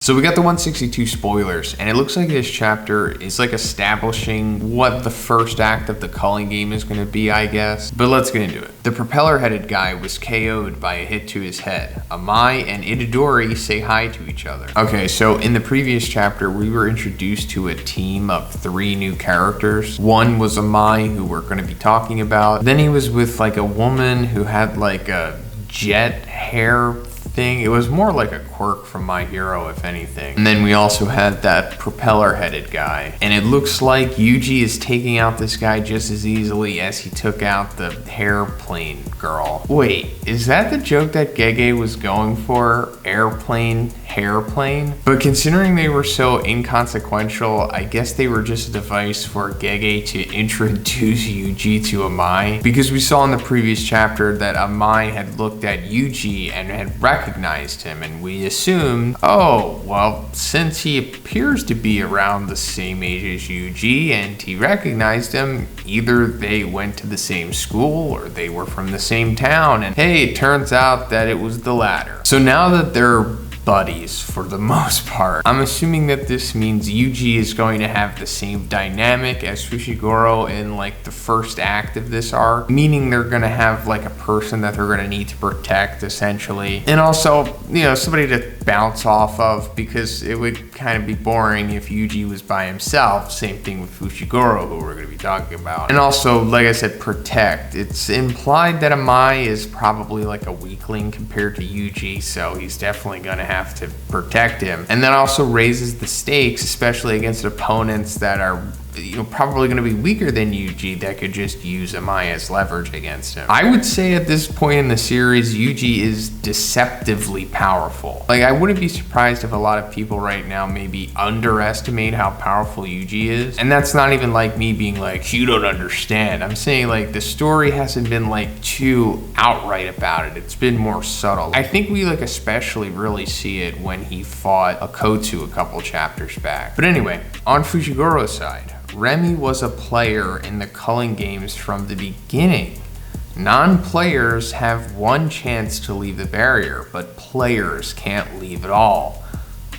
So we got the 162 spoilers, and it looks like this chapter is like establishing what the first act of the culling game is going to be, I guess. But let's get into it. The propeller-headed guy was KO'd by a hit to his head. Amai and Itadori say hi to each other. Okay, so in the previous chapter, we were introduced to a team of 3 new characters. One was Amai, who we're going to be talking about. Then he was with like a woman who had like a jet hair thing. It was more like a quirk from My Hero, if anything. And then we also had that propeller-headed guy. And it looks like Yuji is taking out this guy just as easily as he took out the airplane girl. Wait, is that the joke that Gege was going for? Airplane, hairplane? But considering they were so inconsequential, I guess they were just a device for Gege to introduce Yuji to Amai. Because we saw in the previous chapter that Amai had looked at Yuji and had recognized him, and we assumed, oh, well, since he appears to be around the same age as Yuji and he recognized him, either they went to the same school or they were from the same town, and hey, it turns out that it was the latter. So now that they're buddies for the most part, I'm assuming that this means Yuji is going to have the same dynamic as Fushiguro in like the first act of this arc, meaning they're going to have like a person that they're going to need to protect essentially, and also, you know, somebody to bounce off of, because it would kind of be boring if Yuji was by himself. Same thing with Fushiguro, who we're going to be talking about. And also, like I said, protect. It's implied that Amai is probably like a weakling compared to Yuji, so he's definitely going to have to protect him. And that also raises the stakes, especially against opponents that are, you know, probably going to be weaker than Yuji, that could just use Amai as leverage against him. I would say at this point in the series, Yuji is deceptively powerful. Like, I wouldn't be surprised if a lot of people right now maybe underestimate how powerful Yuji is. And that's not even like me being like, you don't understand. I'm saying like the story hasn't been like too outright about it. It's been more subtle. I think we like especially really see it when he fought Akotsu a couple chapters back. But anyway, on Fushigoro's side, Remi was a player in the culling games from the beginning. Non-players have one chance to leave the barrier, but players can't leave at all.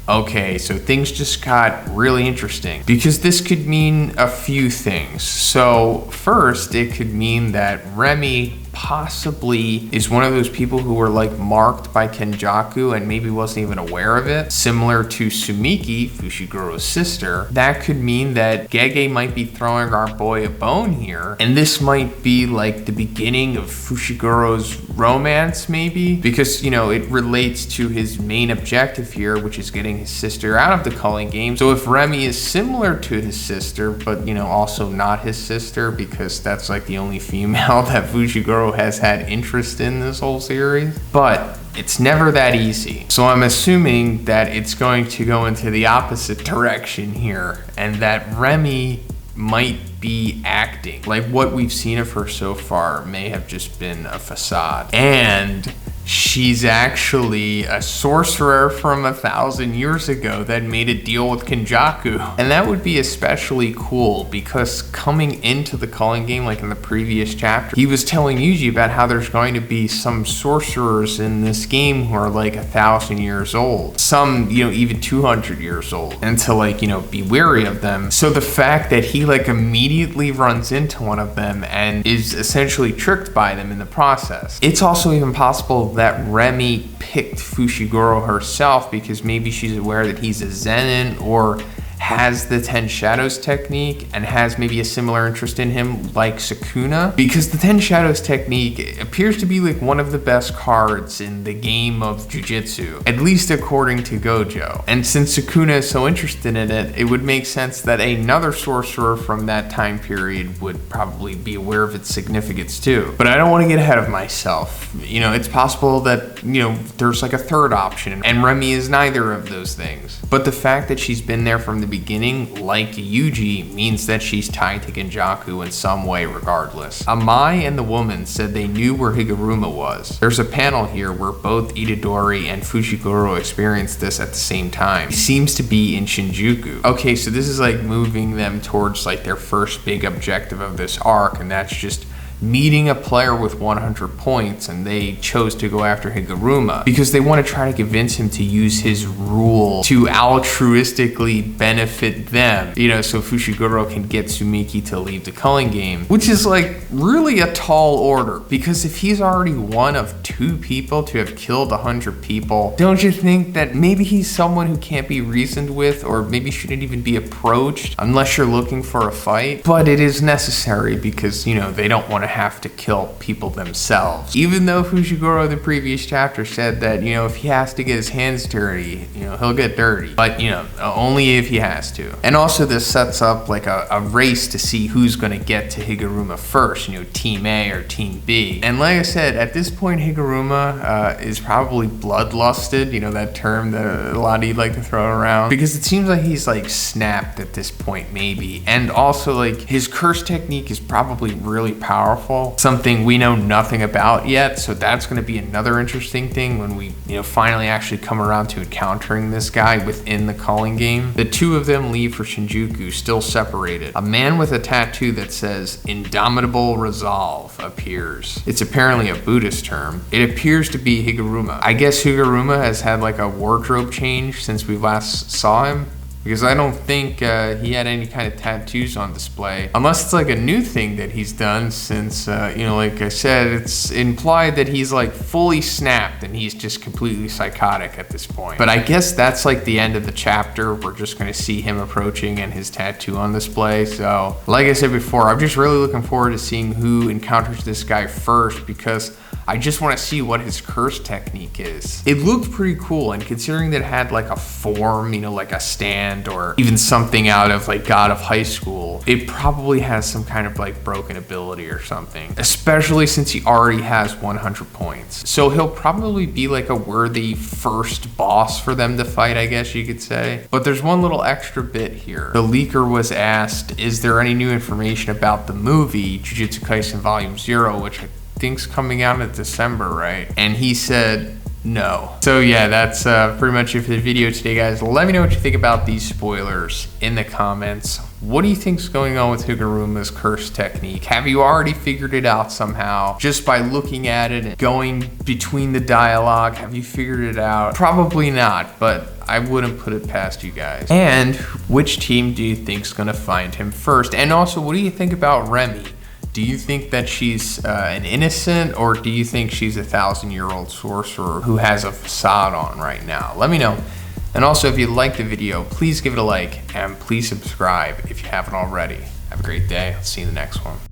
Okay, so things just got really interesting, because this could mean a few things. So first, it could mean that Remi possibly is one of those people who were like marked by Kenjaku and maybe wasn't even aware of it, similar to Sumiki, Fushigoro's sister. That could mean that Gege might be throwing our boy a bone here, and this might be like the beginning of Fushigoro's romance, maybe, because, you know, it relates to his main objective here, which is getting his sister out of the culling game. So if Remi is similar to his sister, but, you know, also not his sister, because that's like the only female that Fushiguro has had interest in this whole series, but it's never that easy. So I'm assuming that it's going to go into the opposite direction here, and that Remi might be acting. Like, what we've seen of her so far may have just been a facade. And she's actually a sorcerer from 1,000 years ago that made a deal with Kenjaku. And that would be especially cool, because coming into the culling game, like in the previous chapter, he was telling Yuji about how there's going to be some sorcerers in this game who are like 1,000 years old. Some, you know, even 200 years old. And to like, you know, be wary of them. So the fact that he like immediately runs into one of them and is essentially tricked by them in the process. It's also even possible that Remi picked Fushiguro herself, because maybe she's aware that he's a Zenin or has the 10 Shadows technique and has maybe a similar interest in him like Sukuna, because the 10 Shadows technique appears to be like one of the best cards in the game of Jujutsu, at least according to Gojo. And since Sukuna is so interested in it, it would make sense that another sorcerer from that time period would probably be aware of its significance too. But I don't want to get ahead of myself. You know, it's possible that, you know, there's like a third option, and Remi is neither of those things. But the fact that she's been there from the beginning, like Yuji, means that she's tied to Kenjaku in some way regardless. Amai and the woman said they knew where Higuruma was. There's a panel here where both Itadori and Fushiguro experienced this at the same time. He seems to be in Shinjuku. Okay, so this is like moving them towards like their first big objective of this arc, and that's just meeting a player with 100 points, and they chose to go after Higuruma because they want to try to convince him to use his rule to altruistically benefit them, you know, so Fushiguro can get Tsumiki to leave the culling game, which is like really a tall order, because if he's already one of 2 people to have killed 100 people, don't you think that maybe he's someone who can't be reasoned with, or maybe shouldn't even be approached unless you're looking for a fight? But it is necessary because, you know, they don't want to have to kill people themselves. Even though Fushiguro in the previous chapter said that, you know, if he has to get his hands dirty, you know, he'll get dirty. But, you know, only if he has to. And also this sets up like a race to see who's going to get to Higuruma first, you know, Team A or Team B. And like I said, at this point, Higuruma is probably bloodlusted, you know, that term that a lot of you like to throw around, because it seems like he's like snapped at this point, maybe. And also like his curse technique is probably really powerful, something we know nothing about yet. So that's going to be another interesting thing when we, you know, finally actually come around to encountering this guy within the calling game. The 2 of them leave for Shinjuku, still separated. A man with a tattoo that says "Indomitable Resolve" appears. It's apparently a Buddhist term. It appears to be Higuruma. I guess Higuruma has had like a wardrobe change since we last saw him, because I don't think he had any kind of tattoos on display, unless it's like a new thing that he's done since, you know, like I said, it's implied that he's like fully snapped and he's just completely psychotic at this point. But I guess that's like the end of the chapter. We're just gonna see him approaching and his tattoo on display. So like I said before, I'm just really looking forward to seeing who encounters this guy first, because I just want to see what his curse technique is. It looked pretty cool, and considering that it had like a form, you know, like a stand or even something out of like God of High School, it probably has some kind of like broken ability or something, especially since he already has 100 points. So he'll probably be like a worthy first boss for them to fight, I guess you could say. But there's one little extra bit here. The leaker was asked, is there any new information about the movie Jujutsu Kaisen Volume 0, which I think's coming out in December, right? And he said no. So yeah, that's pretty much it for the video today, guys. Let me know what you think about these spoilers in the comments. What do you think's going on with Higuruma's curse technique? Have you already figured it out somehow just by looking at it and going between the dialogue? Have you figured it out? Probably not, but I wouldn't put it past you guys. And which team do you think's gonna find him first? And also, what do you think about Remi? Do you think that she's an innocent, or do you think she's a 1,000-year-old sorcerer who has a facade on right now? Let me know. And also, if you liked the video, please give it a like, and please subscribe if you haven't already. Have a great day. I'll see you in the next one.